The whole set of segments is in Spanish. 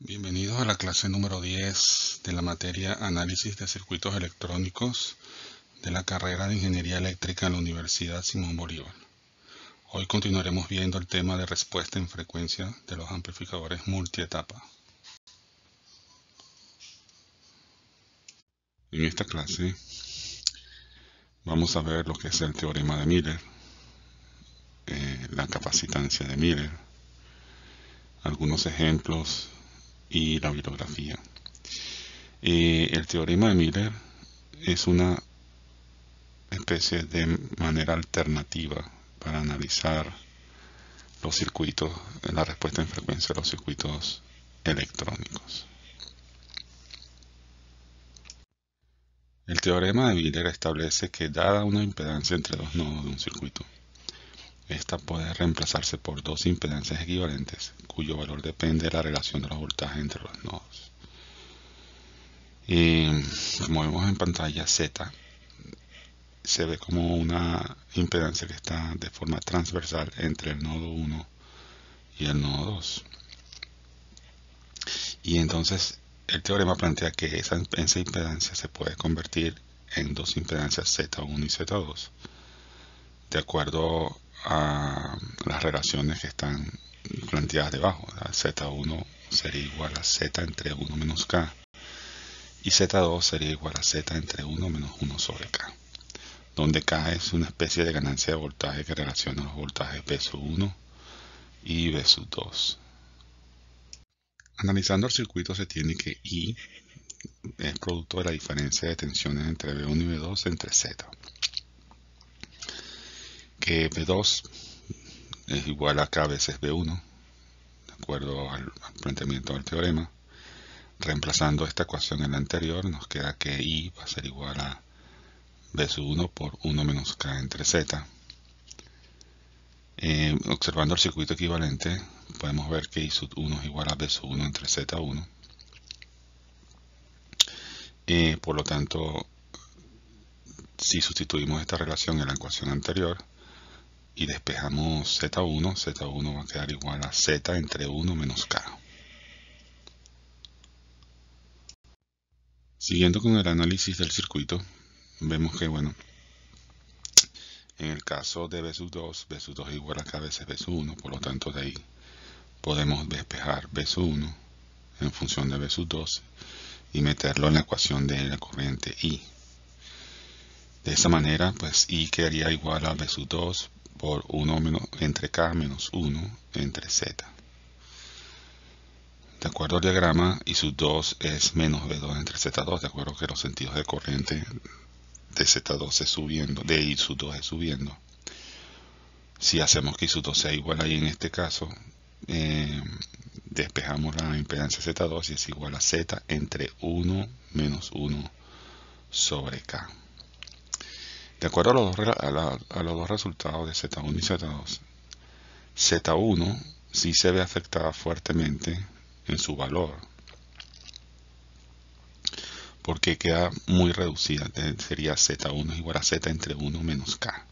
Bienvenidos a la clase número 10 de la materia Análisis de Circuitos Electrónicos de la carrera de Ingeniería Eléctrica en la Universidad Simón Bolívar. Hoy continuaremos viendo el tema de respuesta en frecuencia de los amplificadores multietapa. En esta clase vamos a ver lo que es el teorema de Miller, la capacitancia de Miller, algunos ejemplos y la bibliografía. El teorema de Miller es una especie de manera alternativa para analizar los circuitos, la respuesta en frecuencia de los circuitos electrónicos. El teorema de Miller establece que dada una impedancia entre dos nodos de un circuito, esta puede reemplazarse por dos impedancias equivalentes, cuyo valor depende de la relación de los voltajes entre los nodos. Como vemos en pantalla, Z se ve como una impedancia que está de forma transversal entre el nodo 1 y el nodo 2. Y entonces el teorema plantea que esa impedancia se puede convertir en dos impedancias Z1 y Z2 de acuerdo a las relaciones que están planteadas debajo. Z1 sería igual a Z entre 1 menos K y Z2 sería igual a Z entre 1 menos 1 sobre K, donde K es una especie de ganancia de voltaje que relaciona los voltajes V1 y V2. Analizando el circuito se tiene que I es producto de la diferencia de tensiones entre V1 y V2 entre Z, que V2 es igual a K veces V1, de acuerdo al planteamiento del teorema. Reemplazando esta ecuación en la anterior, nos queda que I va a ser igual a V1 por 1 menos K entre Z. Observando el circuito equivalente, podemos ver que I1 es igual a V1 entre Z1. Por lo tanto, si sustituimos esta relación en la ecuación anterior y despejamos Z1, Z1 va a quedar igual a Z entre 1 menos K. Siguiendo con el análisis del circuito, vemos que, en el caso de V2 es igual a K veces V1, por lo tanto de ahí podemos despejar V1 en función de V2 y meterlo en la ecuación de la corriente I. De esa manera, pues I quedaría igual a V2 por 1 entre K menos 1 entre Z. De acuerdo al diagrama, I2 es menos V2 entre Z2, de acuerdo que los sentidos de corriente de Z2 es subiendo, de I2 es subiendo. Si hacemos que I2 sea igual ahí en este caso, despejamos la impedancia Z2 y es igual a Z entre 1 menos 1 sobre K. De acuerdo a los dos resultados de Z1 y Z2, Z1 sí se ve afectada fuertemente en su valor, porque queda muy reducida, sería Z1 es igual a Z entre 1 menos K.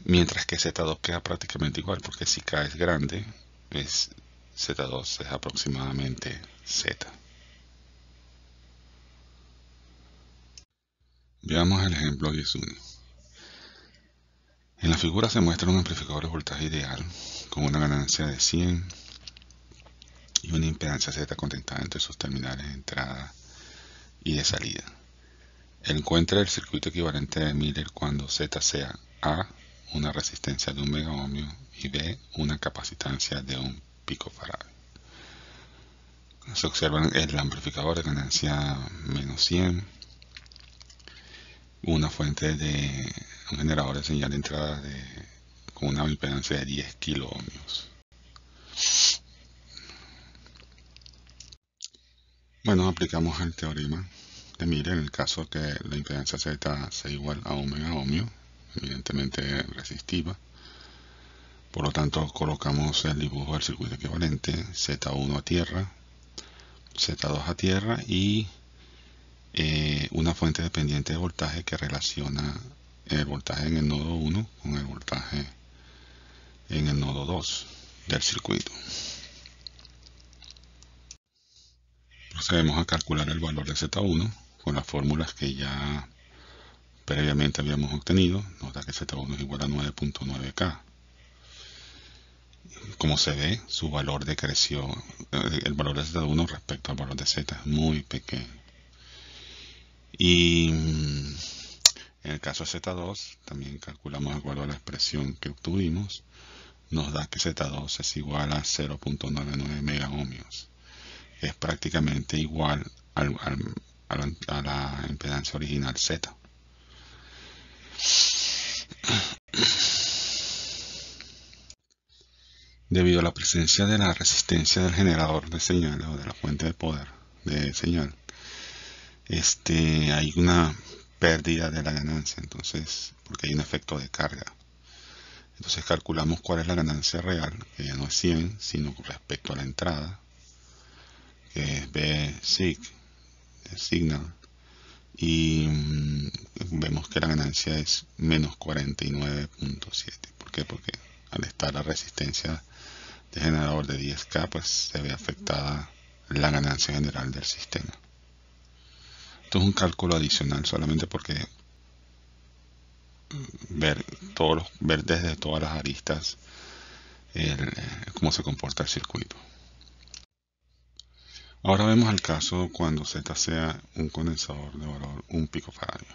Mientras que Z2 queda prácticamente igual, porque si K es grande, Z2 es aproximadamente Z. Veamos el ejemplo 11. En la figura se muestra un amplificador de voltaje ideal con una ganancia de 100 y una impedancia Z conectada entre sus terminales de entrada y de salida. Encuentra el circuito equivalente de Miller cuando Z sea A, una resistencia de 1 megaohmio, y B, una capacitancia de 1 picofarad. Se observa el amplificador de ganancia menos 100, una fuente de un generador de señal de entrada con una impedancia de 10 kiloohmios. Aplicamos el teorema de Miller en el caso que la impedancia Z sea igual a 1 megaohmio, evidentemente resistiva. Por lo tanto, colocamos el dibujo del circuito equivalente, Z1 a tierra, Z2 a tierra y una fuente dependiente de voltaje que relaciona el voltaje en el nodo 1 con el voltaje en el nodo 2 del circuito. Procedemos a calcular el valor de Z1 con las fórmulas que ya previamente habíamos obtenido. Nos da que Z1 es igual a 9.9K. Como se ve, su valor decreció, el valor de Z1 respecto al valor de Z es muy pequeño. Y en el caso de Z2, también calculamos de acuerdo a la expresión que obtuvimos, nos da que Z2 es igual a 0.99 megaohmios. Es prácticamente igual a la impedancia original Z. Debido a la presencia de la resistencia del generador de señal o de la fuente de poder de señal, hay una pérdida de la ganancia, entonces, porque hay un efecto de carga. Entonces calculamos cuál es la ganancia real, que ya no es 100, sino con respecto a la entrada, que es B-sig, signal, y vemos que la ganancia es menos 49.7. ¿Por qué? Porque al estar la resistencia de generador de 10K, pues se ve afectada la ganancia general del sistema. Esto es un cálculo adicional solamente porque ver desde todas las aristas cómo se comporta el circuito. Ahora vemos el caso cuando Z sea un condensador de valor 1 picofaradio.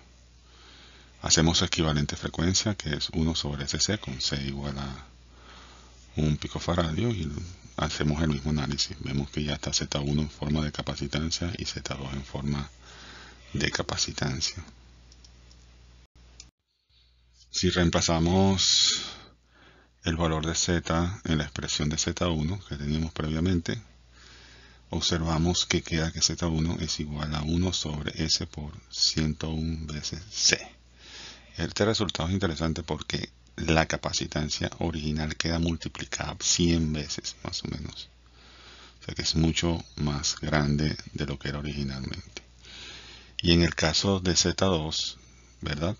Hacemos su equivalente frecuencia, que es 1 sobre SC, con C igual a 1 picofaradio, y hacemos el mismo análisis. Vemos que ya está Z1 en forma de capacitancia y Z2 en forma de capacitancia. Si reemplazamos el valor de Z en la expresión de Z1 que teníamos previamente, observamos que queda que Z1 es igual a 1 sobre S por 101 veces C. Este resultado es interesante porque la capacitancia original queda multiplicada 100 veces más o menos. O sea que es mucho más grande de lo que era originalmente. Y en el caso de Z2, ¿verdad?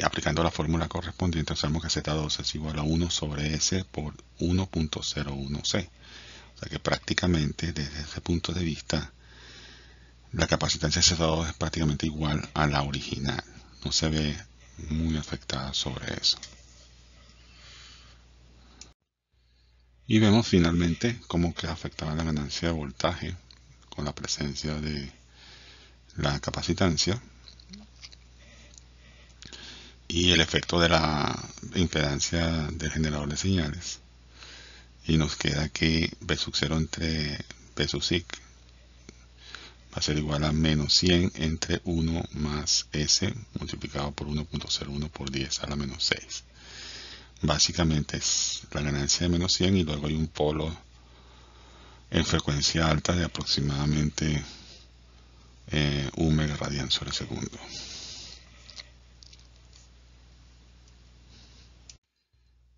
Aplicando la fórmula correspondiente, observamos que Z2 es igual a 1 sobre S por 1.01C. O sea que prácticamente desde ese punto de vista, la capacitancia de Z2 es prácticamente igual a la original. No se ve muy afectada sobre eso. Y vemos finalmente cómo queda afectada la ganancia de voltaje con la presencia de la capacitancia y el efecto de la impedancia del generador de señales. Y nos queda que B sub 0 entre B sub sig va a ser igual a menos 100 entre 1 más S multiplicado por 1.01 por 10 a la menos 6. Básicamente es la ganancia de menos 100 y luego hay un polo en frecuencia alta de aproximadamente 1 megaradian sobre segundo.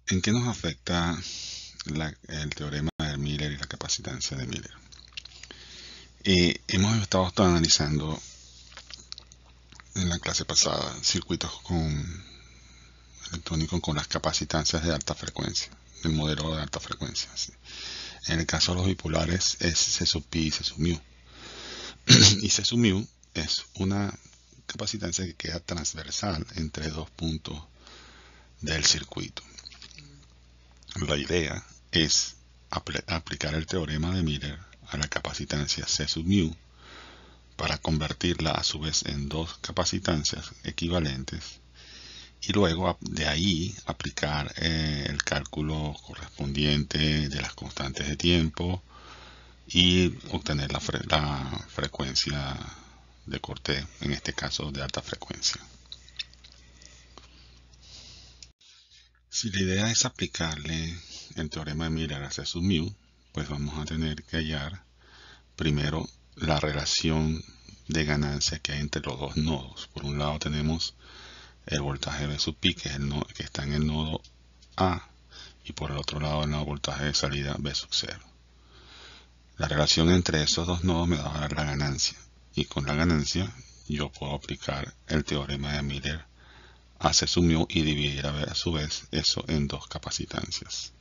¿En qué nos afecta el teorema de Miller y la capacitancia de Miller? Hemos estado analizando en la clase pasada circuitos electrónicos con las capacitancias de alta frecuencia, del modelo de alta frecuencia. ¿Sí? En el caso de los bipolares es C sub pi y C sub mu. Y C sub mu es una capacitancia que queda transversal entre dos puntos del circuito. La idea es aplicar el teorema de Miller a la capacitancia C sub mu para convertirla a su vez en dos capacitancias equivalentes y luego de ahí aplicar el cálculo correspondiente de las constantes de tiempo y obtener la frecuencia de corte, en este caso de alta frecuencia. Si la idea es aplicarle el teorema de Miller a C sub mu, pues vamos a tener que hallar primero la relación de ganancia que hay entre los dos nodos. Por un lado tenemos el voltaje B sub pi, que es el que está en el nodo A, y por el otro lado el voltaje de salida B sub 0. La relación entre esos dos nodos me va a dar la ganancia, y con la ganancia yo puedo aplicar el teorema de Miller a C sub mu y dividir a su vez eso en dos capacitancias.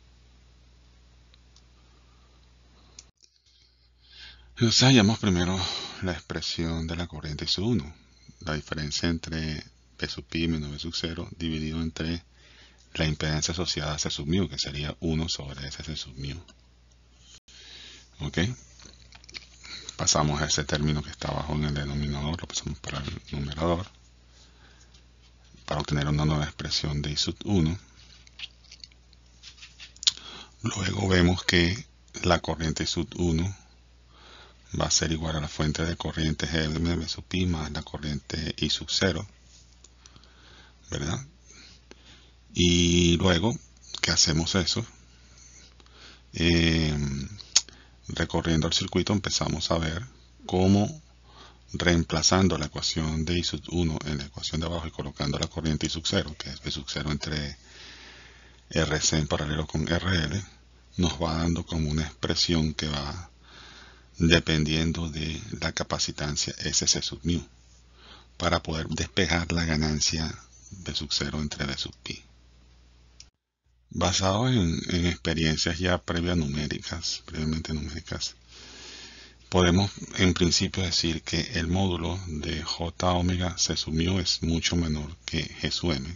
Entonces hallamos primero la expresión de la corriente I sub 1, la diferencia entre B sub pi menos B sub 0 dividido entre la impedancia asociada a C sub mu, que sería 1 sobre S C sub mu. ¿Ok? Pasamos a ese término que está abajo en el denominador, lo pasamos para el numerador, para obtener una nueva expresión de I sub 1. Luego vemos que la corriente I sub 1 va a ser igual a la fuente de corriente G sub pi más la corriente I sub 0, ¿verdad? Y luego que hacemos eso, recorriendo el circuito empezamos a ver cómo, reemplazando la ecuación de I sub 1 en la ecuación de abajo y colocando la corriente I sub 0, que es B sub 0 entre RC en paralelo con RL, nos va dando como una expresión que va dependiendo de la capacitancia SC sub mu, para poder despejar la ganancia B sub 0 entre B sub pi. Basado en experiencias ya previamente numéricas, podemos en principio decir que el módulo de J omega C sub mu es mucho menor que G sub m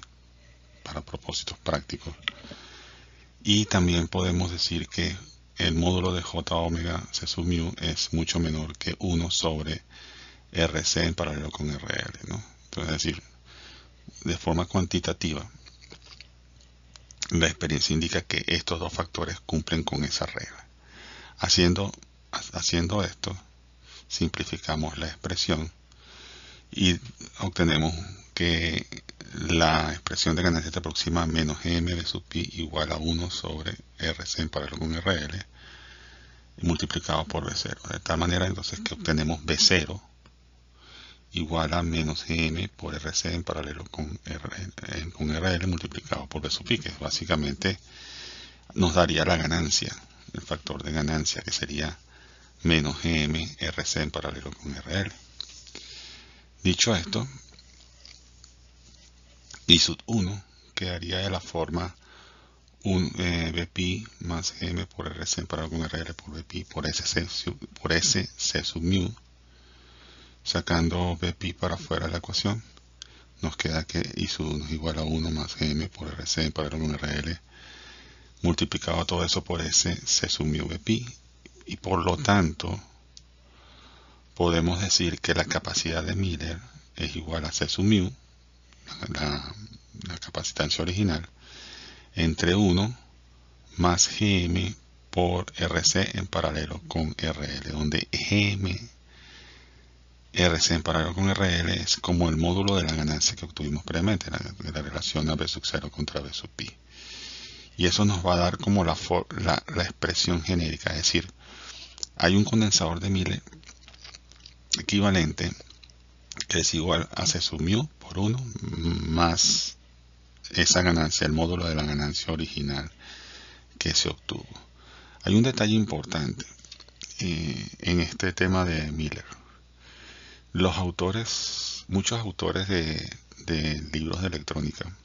para propósitos prácticos. Y también podemos decir que el módulo de J omega C sub mu es mucho menor que 1 sobre RC en paralelo con RL, ¿no? Entonces, es decir, de forma cuantitativa, la experiencia indica que estos dos factores cumplen con esa regla. Haciendo esto, simplificamos la expresión y obtenemos que la expresión de ganancia se aproxima a menos m de sub pi igual a 1 sobre RC en paralelo con RL multiplicado por B0. De tal manera entonces que obtenemos B0 igual a menos m por RC en paralelo con RL multiplicado por B sub pi, que básicamente nos daría la ganancia, el factor de ganancia, que sería menos m RC en paralelo con RL. Dicho esto, I sub 1 quedaría de la forma B pi más m por RC en paralelo con RL por B pi por S C sub mu. Sacando B pi para afuera de la ecuación, nos queda que I sub 1 es igual a 1 más m por RC en paralelo con RL multiplicado todo eso por S C sub mu B pi, y por lo tanto podemos decir que la capacidad de Miller es igual a C sub mu, la capacitancia original, entre 1 más Gm por RC en paralelo con RL, donde Gm RC en paralelo con RL es como el módulo de la ganancia que obtuvimos previamente, la relación a B sub 0 contra B sub pi. Y eso nos va a dar como la expresión genérica, es decir, hay un condensador de Miller equivalente que es igual a C sub mu por 1 más esa ganancia, el módulo de la ganancia original que se obtuvo. Hay un detalle importante en este tema de Miller. Muchos autores de libros de electrónica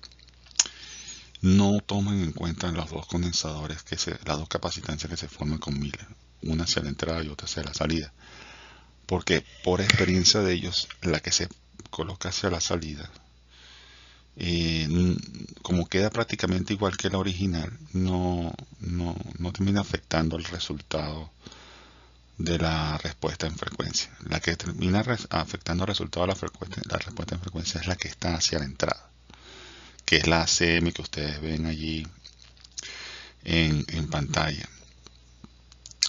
no toman en cuenta los dos condensadores, las dos capacitancias que se forman con Miller, una hacia la entrada y otra hacia la salida, porque por experiencia de ellos, la que se coloca hacia la salida, como queda prácticamente igual que la original, no termina afectando el resultado de la respuesta en frecuencia. La que termina afectando el resultado de la respuesta en frecuencia es la que está hacia la entrada, que es la ACM que ustedes ven allí en pantalla.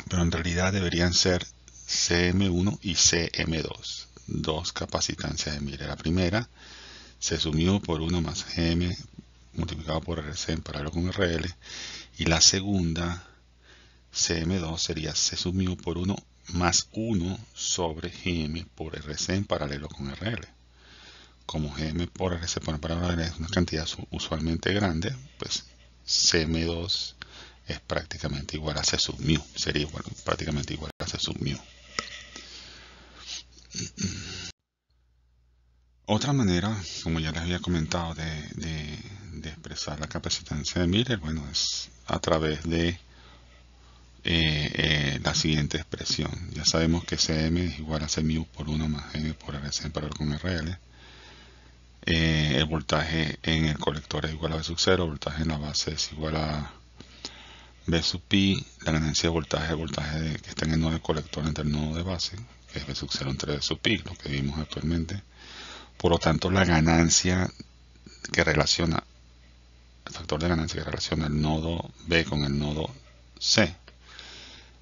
Pero en realidad deberían ser CM1 y CM2, dos capacitancias de Miller. La primera, C sub mu por 1 más Gm multiplicado por RC en paralelo con RL, y la segunda, CM2, sería C sub mu por 1 más 1 sobre Gm por RC en paralelo con RL. Como Gm por RC por paralelo es una cantidad usualmente grande, pues CM2 es prácticamente igual a C sub mu, sería prácticamente igual a C sub mu. Otra manera, como ya les había comentado, de expresar la capacitancia de Miller, bueno, es a través de la siguiente expresión. Ya sabemos que Cm es igual a Cmu por 1 más M por Rc en paralelo con RL. El voltaje en el colector es igual a V sub 0, el voltaje en la base es igual a V sub pi, la ganancia de voltaje es el voltaje que está en el nodo de colector entre el nodo de base, que es V sub 0 entre V sub pi, lo que vimos actualmente. Por lo tanto, la ganancia que relaciona, el factor de ganancia que relaciona el nodo B con el nodo C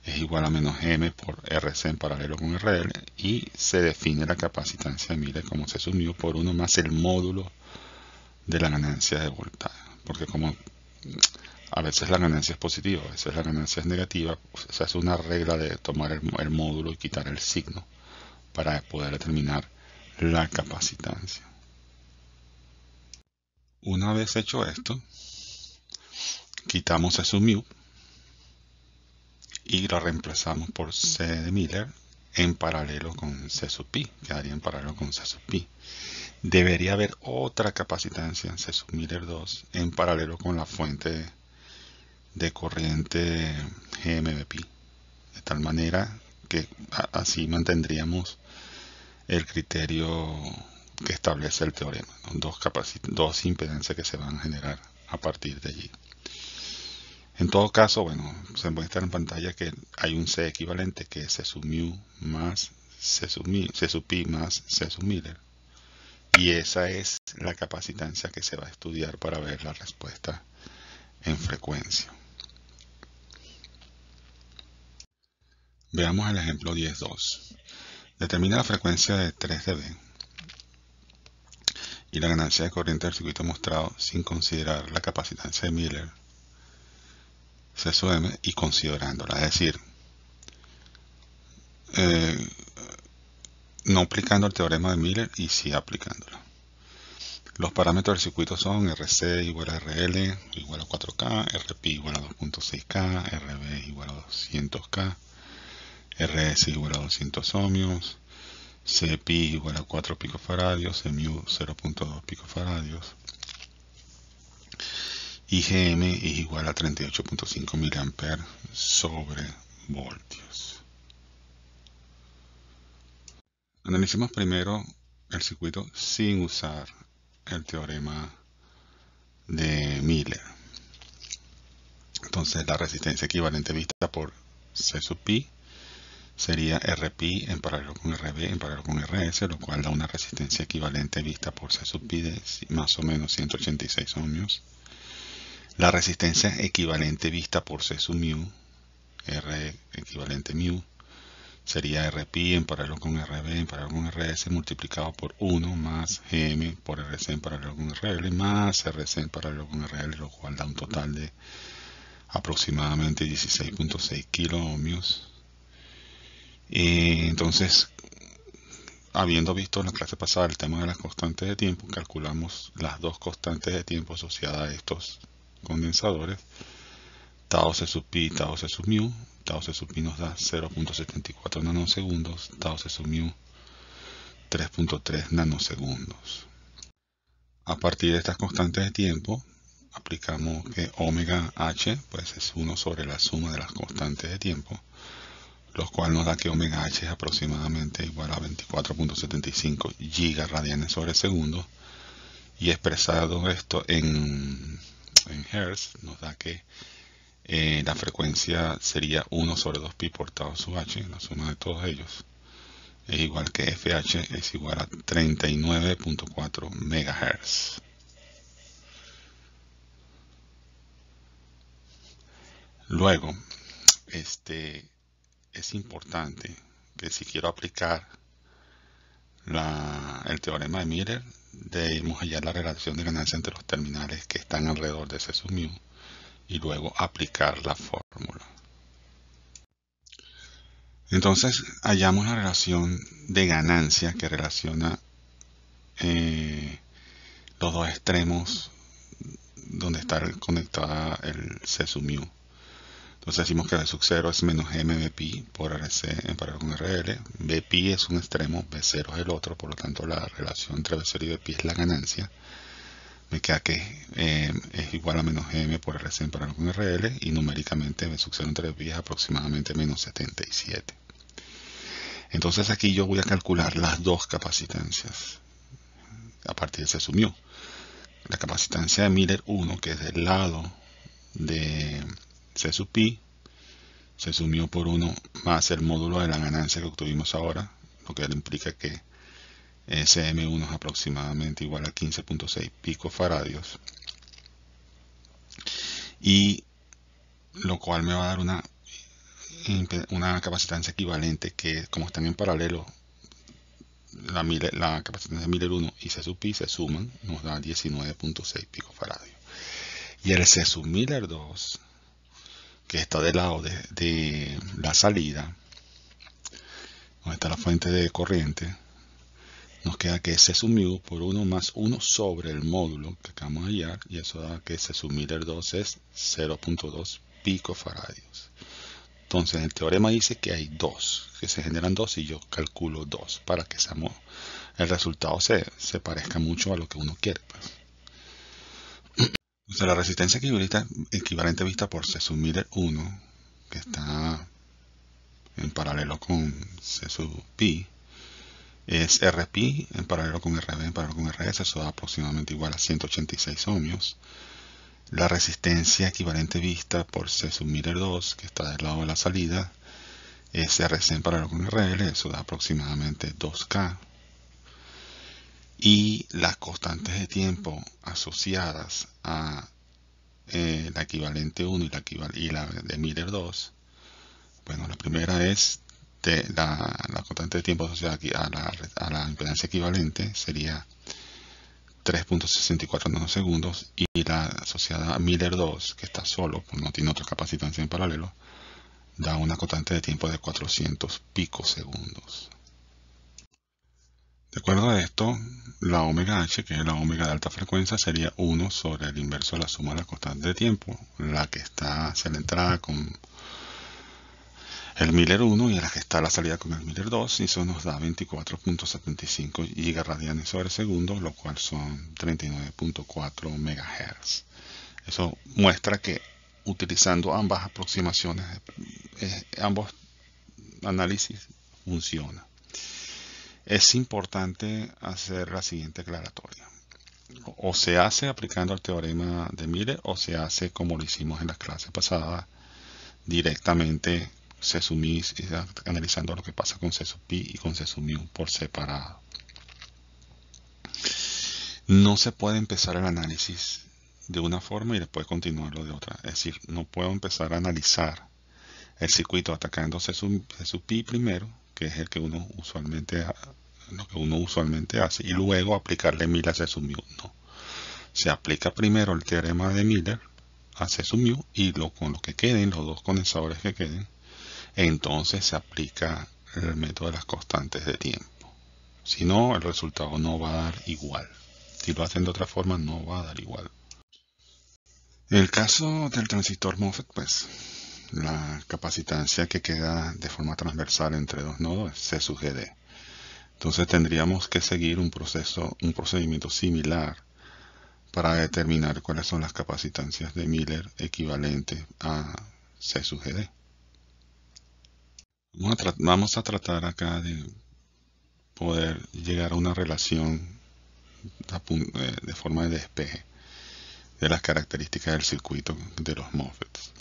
es igual a menos M por Rc en paralelo con RL, y se define la capacitancia de Miller como C sub mu por 1 más el módulo de la ganancia de voltaje, porque como a veces la ganancia es positiva, a veces la ganancia es negativa, se hace una regla de tomar el módulo y quitar el signo para poder determinar la capacitancia. Una vez hecho esto, quitamos C sub mu y lo reemplazamos por C de Miller en paralelo con C sub pi, quedaría en paralelo con C sub pi. Debería haber otra capacitancia en C sub Miller 2 en paralelo con la fuente de corriente GMB-pi, de tal manera que así mantendríamos el criterio que establece el teorema, ¿no? Dos impedancias que se van a generar a partir de allí. En todo caso, bueno, se muestra en pantalla que hay un C equivalente que es C sub mu más C sub pi más C sub Miller. Y esa es la capacitancia que se va a estudiar para ver la respuesta en frecuencia. Veamos el ejemplo 10.2. Determina la frecuencia de 3 dB y la ganancia de corriente del circuito mostrado sin considerar la capacitancia de Miller C sub m y considerándola, es decir, no aplicando el teorema de Miller y sí aplicándola. Los parámetros del circuito son RC igual a RL igual a 4K, RP igual a 2.6K, RB igual a 200K, RS igual a 200 ohmios, Cpi igual a 4 picofaradios, Cmu 0.2 picofaradios, y Gm es igual a 38.5 mA sobre voltios. Analicemos primero el circuito sin usar el teorema de Miller. Entonces la resistencia equivalente vista por C sub pi sería Rpi en paralelo con Rb en paralelo con Rs, lo cual da una resistencia equivalente vista por C sub pi de más o menos 186 ohmios. La resistencia equivalente vista por C sub mu, R equivalente mu, sería Rpi en paralelo con Rb en paralelo con Rs multiplicado por 1 más Gm por Rc en paralelo con RL más Rc en paralelo con RL, lo cual da un total de aproximadamente 16.6 kilo ohmios. Entonces, habiendo visto en la clase pasada el tema de las constantes de tiempo, calculamos las dos constantes de tiempo asociadas a estos condensadores, tau C sub pi y tau C sub mu. Tau C sub pi nos da 0.74 nanosegundos, tau C sub mu 3.3 nanosegundos. A partir de estas constantes de tiempo, aplicamos que omega h pues es 1 sobre la suma de las constantes de tiempo, lo cual nos da que omega h es aproximadamente igual a 24.75 gigaradianes sobre segundo, y expresado esto en Hertz nos da que la frecuencia sería 1 sobre 2pi por tau sub h, la suma de todos ellos, es igual que FH es igual a 39.4 MHz. Luego, es importante que si quiero aplicar el teorema de Miller, debemos hallar la relación de ganancia entre los terminales que están alrededor de C sub mu y luego aplicar la fórmula. Entonces hallamos la relación de ganancia que relaciona los dos extremos donde está conectada el C sub mu. Entonces decimos que V sub 0 es menos MBpi por Rc en paralelo con RL. Bpi es un extremo, B0 es el otro, por lo tanto la relación entre B0 y Bpi es la ganancia. me queda que es igual a menos m por RC en paralelo con RL, y numéricamente me sucede entre vías aproximadamente menos 77. Entonces aquí yo voy a calcular las dos capacitancias a partir de C mu. La capacitancia de Miller 1, que es del lado de C sub pi, C sub mu por 1 más el módulo de la ganancia que obtuvimos ahora, lo que implica que Cm1 es aproximadamente igual a 15.6 picofaradios, y lo cual me va a dar una capacitancia equivalente que, como están en paralelo, la capacitancia de Miller 1 y C sub pi se suman, nos da 19.6 picofaradios. Y el C sub Miller 2, que está del lado de la salida, donde está la fuente de corriente, nos queda que C sub mu por 1 más 1 sobre el módulo que acabamos de hallar, y eso da que C sub Miller 2 es 0.2 picofaradios. Entonces el teorema dice que hay dos, que se generan dos, y yo calculo 2 para que el resultado se parezca mucho a lo que uno quiere, pues. Entonces la resistencia equivalente vista por C sub Miller 1, que está en paralelo con C sub pi, es Rpi en paralelo con Rb en paralelo con Rs, eso da aproximadamente igual a 186 ohmios. La resistencia equivalente vista por C sub Miller 2, que está del lado de la salida, es Rc en paralelo con Rl, eso da aproximadamente 2K. Y las constantes de tiempo asociadas a la equivalente 1 y la de Miller 2, bueno, la primera es la constante de tiempo asociada aquí a la impedancia equivalente sería 3.64 nanosegundos, y la asociada a Miller 2, que está solo, pues no tiene otra capacitancia en paralelo, da una constante de tiempo de 400 picosegundos. De acuerdo a esto, la omega h, que es la omega de alta frecuencia, sería 1 sobre el inverso de la suma de las constantes de tiempo, la que está hacia la entrada con el Miller 1 y la que está a la salida con el Miller 2, y eso nos da 24.75 gigaradianes sobre segundo, lo cual son 39.4 MHz. Eso muestra que utilizando ambas aproximaciones, ambos análisis funciona. Es importante hacer la siguiente aclaratoria. O se hace aplicando el teorema de Miller, o se hace como lo hicimos en las clases pasadas, directamente C sub mi, analizando lo que pasa con C sub pi y con C sub mu por separado. No se puede empezar el análisis de una forma y después continuarlo de otra. Es decir, no puedo empezar a analizar el circuito atacando C sub pi primero, que es lo que uno usualmente hace, y luego aplicarle Miller a C sub mu. No. Se aplica primero el teorema de Miller a C sub mu, y con lo que queden, los dos condensadores que queden, entonces se aplica el método de las constantes de tiempo. Si no, el resultado no va a dar igual. Si lo hacen de otra forma, no va a dar igual. En el caso del transistor MOSFET, pues la capacitancia que queda de forma transversal entre dos nodos es C sub GD. Entonces tendríamos que seguir un procedimiento similar para determinar cuáles son las capacitancias de Miller equivalentes a C sub GD. Vamos a tratar acá de poder llegar a una relación de forma de despeje de las características del circuito de los MOSFETs.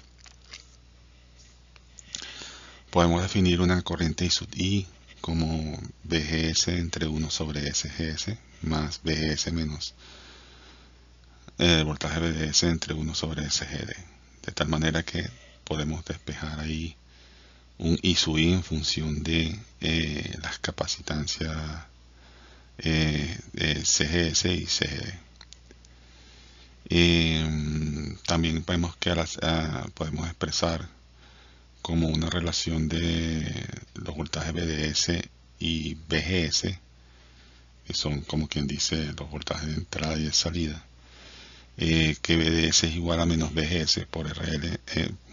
Podemos definir una corriente I sub I como VGS entre 1 sobre SGS más VGS menos el voltaje VDS entre 1 sobre SGD, de tal manera que podemos despejar ahí un I sub I en función de las capacitancias CGS y CGD. También vemos que podemos expresar como una relación de los voltajes VDS y VGS, que son como quien dice los voltajes de entrada y de salida, que VDS es igual a menos VGS por RL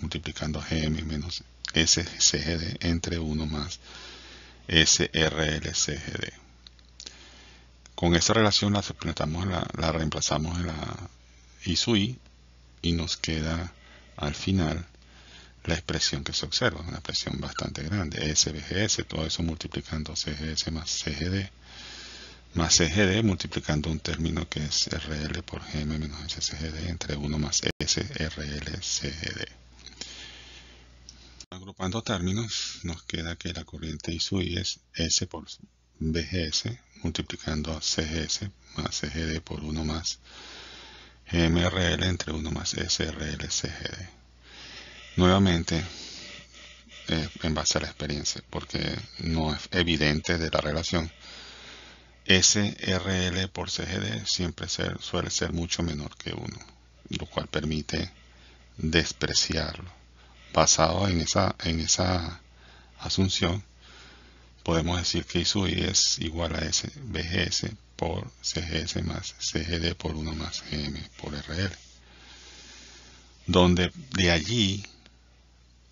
multiplicando GM menos SCGD entre 1 más SRL CGD. Con esa relación la reemplazamos en la I sub I y nos queda al final la expresión que se observa, una expresión bastante grande, SVGS, todo eso multiplicando CGS más CGD multiplicando un término que es RL por GM menos SCGD entre 1 más SRL CGD. Agrupando términos, nos queda que la corriente I sub I es S por VGS multiplicando a CGS más CGD por 1 más GMRL entre 1 más SRL CGD. Nuevamente, en base a la experiencia, porque no es evidente de la relación, SRL por CGD siempre suele ser mucho menor que 1, lo cual permite despreciarlo. Basado en esa asunción, podemos decir que I sub I es igual a SVGS por CGS más CGD por 1 más GM por RL, donde de allí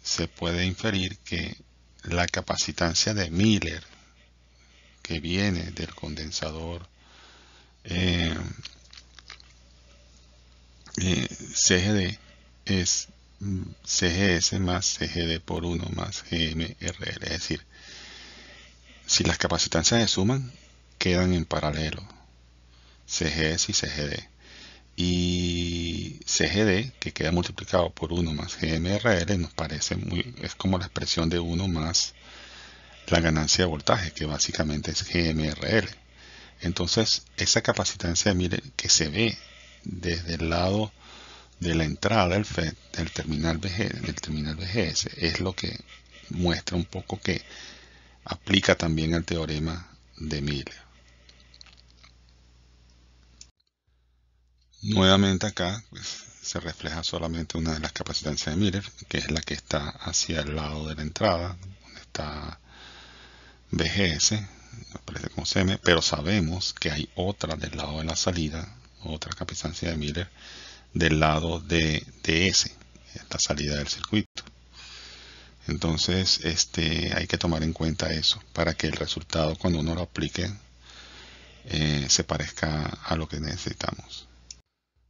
se puede inferir que la capacitancia de Miller que viene del condensador CGD es CGS más CGD por 1 más GMRL. Es decir, si las capacitancias se suman, quedan en paralelo CGS y CGD. Y CGD, que queda multiplicado por 1 más GMRL, nos parece es como la expresión de 1 más la ganancia de voltaje, que básicamente es GMRL. Entonces, esa capacitancia de Miller que se ve desde el lado de la entrada del FET, del terminal VGS, es lo que muestra un poco que aplica también al teorema de Miller. Nuevamente acá pues, se refleja solamente una de las capacitancias de Miller, que es la que está hacia el lado de la entrada, donde está VGS, aparece como CM, pero sabemos que hay otra del lado de la salida, otra capacitancia de Miller del lado de DS, la salida del circuito. Entonces, hay que tomar en cuenta eso para que el resultado cuando uno lo aplique se parezca a lo que necesitamos.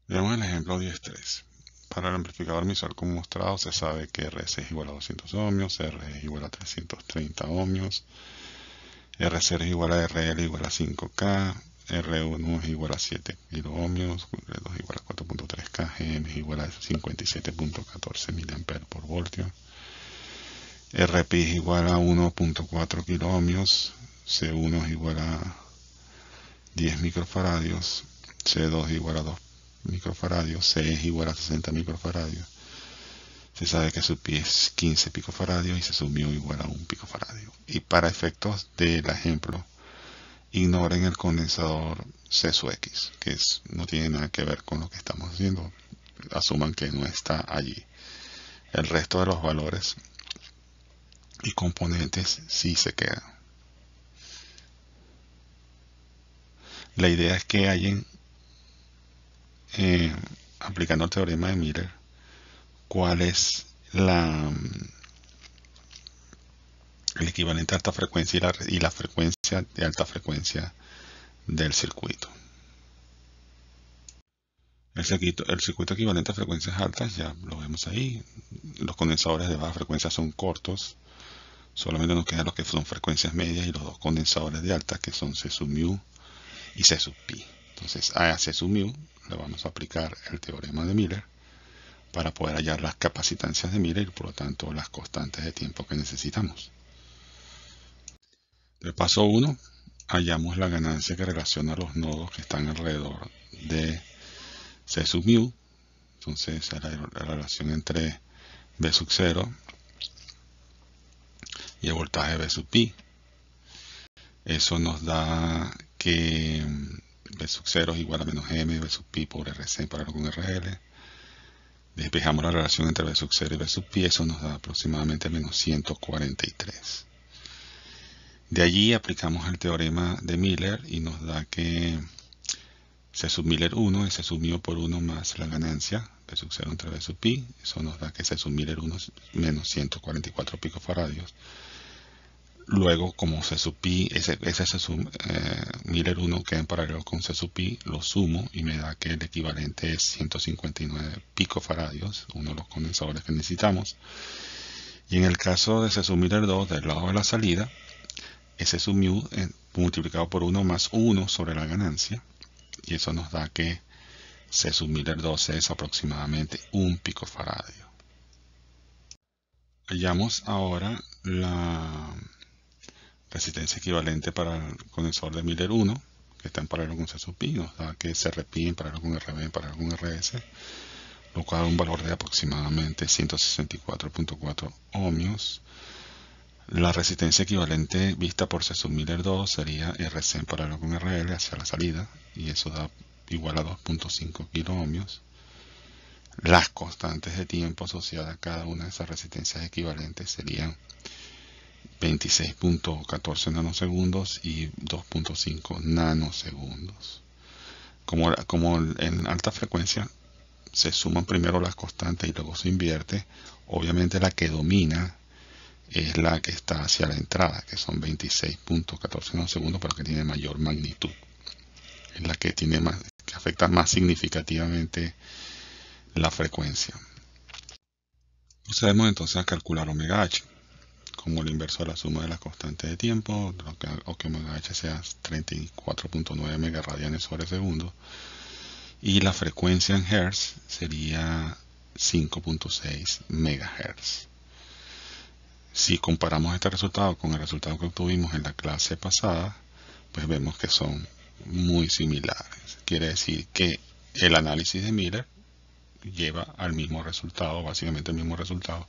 Veamos el ejemplo 10.3. Para el amplificador visual como mostrado se sabe que RS es igual a 200 ohmios, R es igual a 330 ohmios, R0 es igual a RL igual a 5K, R1 es igual a 7 kilo ohmios, R2 es igual a 4.3K, GM es igual a 57.14 mA por voltio, RP es igual a 1.4 kilo ohmios, C1 es igual a 10 microfaradios, C2 es igual a 2 microfaradios, C es igual a 60 microfaradios. Se sabe que su pi es 15 picofaradios y se sumió igual a 1 picofaradio. Y para efectos del ejemplo, ignoren el condensador C sub X, que no tiene nada que ver con lo que estamos haciendo. Asuman que no está allí. El resto de los valores y componentes sí se quedan. La idea es que hayan, aplicando el teorema de Miller, cuál es el equivalente a alta frecuencia y la frecuencia de alta frecuencia del circuito. El circuito equivalente a frecuencias altas ya lo vemos ahí. Los condensadores de baja frecuencia son cortos. Solamente nos quedan los que son frecuencias medias y los dos condensadores de alta que son C sub mu y C sub pi. Entonces a C sub mu le vamos a aplicar el teorema de Miller para poder hallar las capacitancias de Miller y por lo tanto las constantes de tiempo que necesitamos. Del paso 1 hallamos la ganancia que relaciona los nodos que están alrededor de C sub mu. Entonces la relación entre V sub 0 y el voltaje V sub pi. Eso nos da que V sub 0 es igual a menos M V sub pi por RC paralelo con RL. Despejamos la relación entre V sub 0 y V sub pi, eso nos da aproximadamente menos 143. De allí aplicamos el teorema de Miller y nos da que C sub Miller 1 es C sub mu por 1 más la ganancia V sub 0 entre V sub pi. Eso nos da que C sub Miller 1 es menos 144 picofaradios. Luego, como C sub pi, ese Miller 1 queda en paralelo con C sub pi, lo sumo y me da que el equivalente es 159 picofaradios, uno de los condensadores que necesitamos. Y en el caso de C sub Miller 2, del lado de la salida, ese sub mu multiplicado por 1 más 1 sobre la ganancia, y eso nos da que C sub Miller 2 es aproximadamente 1 picofaradio. Hallamos ahora la resistencia equivalente para el condensador de Miller 1, que está en paralelo con C sub pi, nos da que CRP en paralelo con RB en paralelo con RS, lo cual da un valor de aproximadamente 164.4 ohmios. La resistencia equivalente vista por C sub Miller 2 sería RC en paralelo con RL hacia la salida, y eso da igual a 2.5 kilo ohmios. Las constantes de tiempo asociadas a cada una de esas resistencias equivalentes serían 26.14 nanosegundos y 2.5 nanosegundos. Como en alta frecuencia se suman primero las constantes y luego se invierte, obviamente la que domina es la que está hacia la entrada, que son 26.14 nanosegundos, pero que tiene mayor magnitud. Es la que que afecta más significativamente la frecuencia. Procedemos entonces a calcular omega h como el inverso de la suma de las constantes de tiempo, o que omega h sea 34.9 megaradianes sobre segundo, y la frecuencia en hertz sería 5.6 megahertz. Si comparamos este resultado con el resultado que obtuvimos en la clase pasada, pues vemos que son muy similares. Quiere decir que el análisis de Miller lleva al mismo resultado, básicamente el mismo resultado,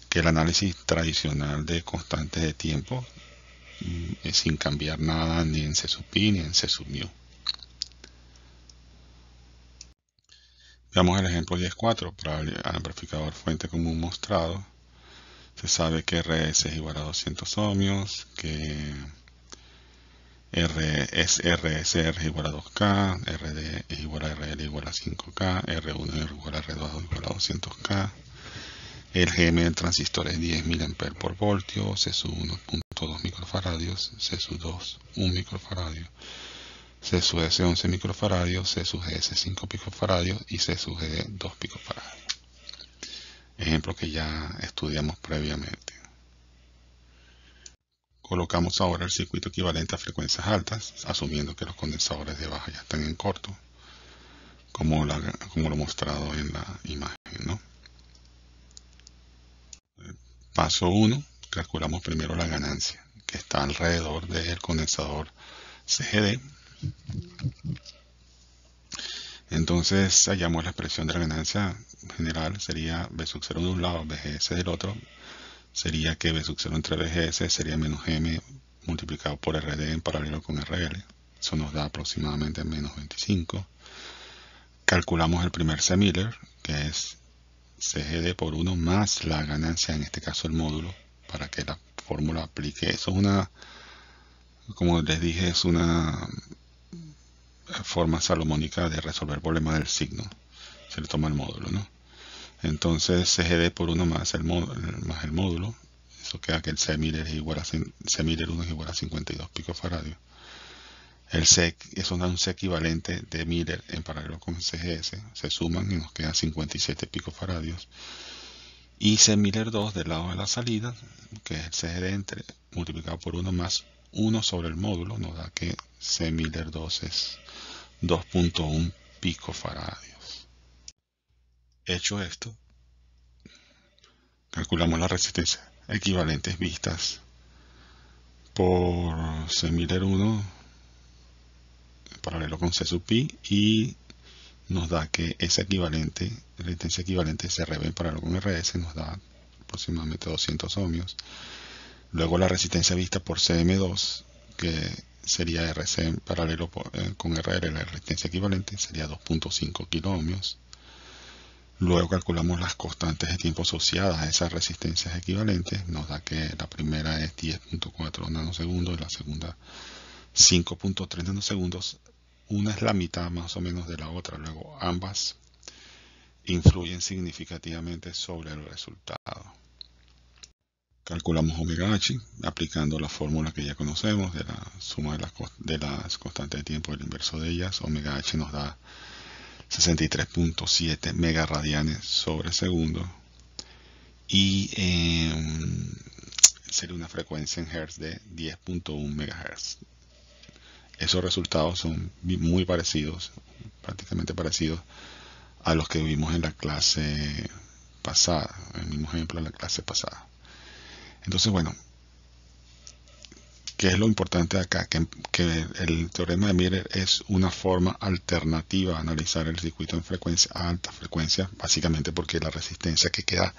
que el análisis tradicional de constantes de tiempo, sin cambiar nada ni en C sub pi ni en C sub mu. Veamos el ejemplo 10.4 para el amplificador fuente común mostrado. Se sabe que RS es igual a 200 ohmios, que RSR es igual a 2K, RD es igual a RL igual a 5K, R1 es igual a R2 igual a 200K. El GM del transistor es 10 mA por voltio, C sub 1.2 microfaradios, C sub 2 1 microfaradio, C sub S 11 microfaradios, C sub GS 5 picofaradios y C sub GD 2 picofaradios. Ejemplo que ya estudiamos previamente. Colocamos ahora el circuito equivalente a frecuencias altas, asumiendo que los condensadores de baja ya están en corto, como lo mostrado en la imagen, ¿no? Paso 1, calculamos primero la ganancia, que está alrededor del condensador CGD. Entonces hallamos la expresión de la ganancia general, sería B sub 0 de un lado, BGS del otro. Sería que B sub 0 entre BGS sería menos M multiplicado por RD en paralelo con RL. Eso nos da aproximadamente menos 25. Calculamos el primer C Miller, que es CGD por 1 más la ganancia, en este caso el módulo, para que la fórmula aplique. Eso es como les dije, es una forma salomónica de resolver el problema del signo. Se le toma el módulo, ¿no? Entonces CGD por 1 más el módulo, eso queda que el C Miller 1 es igual a 52 picofaradios. El C, eso da un C equivalente de Miller en paralelo con CGS, se suman y nos queda 57 picofaradios. Y C Miller 2 del lado de la salida, que es el CGD multiplicado por 1 más 1 sobre el módulo, nos da que C Miller 2 es 2.1 picofaradios. Hecho esto, calculamos las resistencias equivalentes vistas por C Miller 1 paralelo con C sub pi, y nos da que ese equivalente, la resistencia equivalente CRB en paralelo con RS nos da aproximadamente 200 ohmios. Luego la resistencia vista por CM2, que sería RC en paralelo con RL, la resistencia equivalente sería 2.5 kilo ohmios. Luego calculamos las constantes de tiempo asociadas a esas resistencias equivalentes. Nos da que la primera es 10.4 nanosegundos y la segunda 5.3 nanosegundos. Una es la mitad más o menos de la otra. Luego ambas influyen significativamente sobre el resultado. Calculamos omega h aplicando la fórmula que ya conocemos de la suma de las constantes de tiempo del inverso de ellas. Omega h nos da 63.7 megaradianes sobre segundo y sería una frecuencia en hertz de 10.1 MHz. Esos resultados son muy parecidos, prácticamente parecidos a los que vimos en la clase pasada, el mismo ejemplo en la clase pasada. Entonces, bueno, ¿qué es lo importante acá? Que el teorema de Miller es una forma alternativa a analizar el circuito en frecuencia a alta frecuencia, básicamente porque la resistencia que queda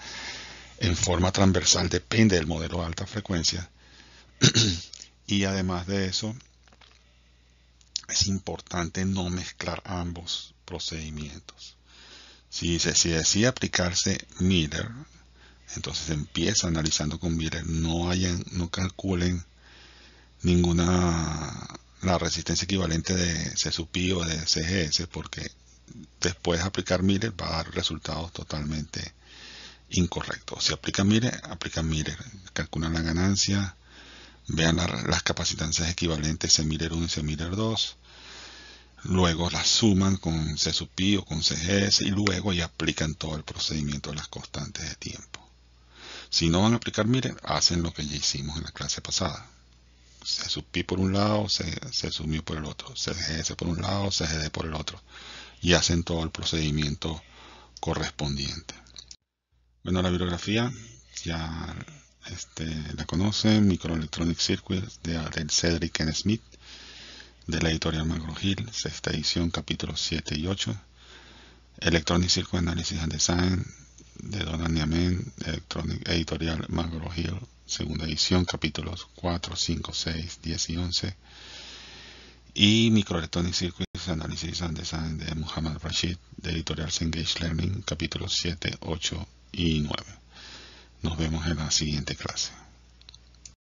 en forma transversal depende del modelo de alta frecuencia. Y además de eso, es importante no mezclar ambos procedimientos. Si decide aplicarse Miller, entonces empieza analizando con Miller. No calculen la resistencia equivalente de C sub pi o de CGS, porque después de aplicar Miller va a dar resultados totalmente incorrectos. Si aplican Miller, calculan la ganancia, vean las capacitancias equivalentes C Miller 1 y C Miller 2, luego las suman con C sub pi o con CGS y luego ya aplican todo el procedimiento de las constantes de tiempo. Si no van a aplicar Miller, hacen lo que ya hicimos en la clase pasada. C sub pi por un lado, C sub mu por el otro, CGS por un lado, CGD por el otro, y hacen todo el procedimiento correspondiente. Bueno, la bibliografía ya la conocen: Microelectronic Circuits del Cedric N. Smith, de la editorial McGraw-Hill, sexta edición, capítulos 7 y 8. Electronic Circuit Analysis and Design, de Donald Nieman, editorial McGraw-Hill, segunda edición, capítulos 4, 5, 6, 10 y 11. Y Microelectronic Circuits Analysis and Design de Muhammad Rashid, de editorial Cengage Learning, capítulos 7, 8 y 9. Nos vemos en la siguiente clase.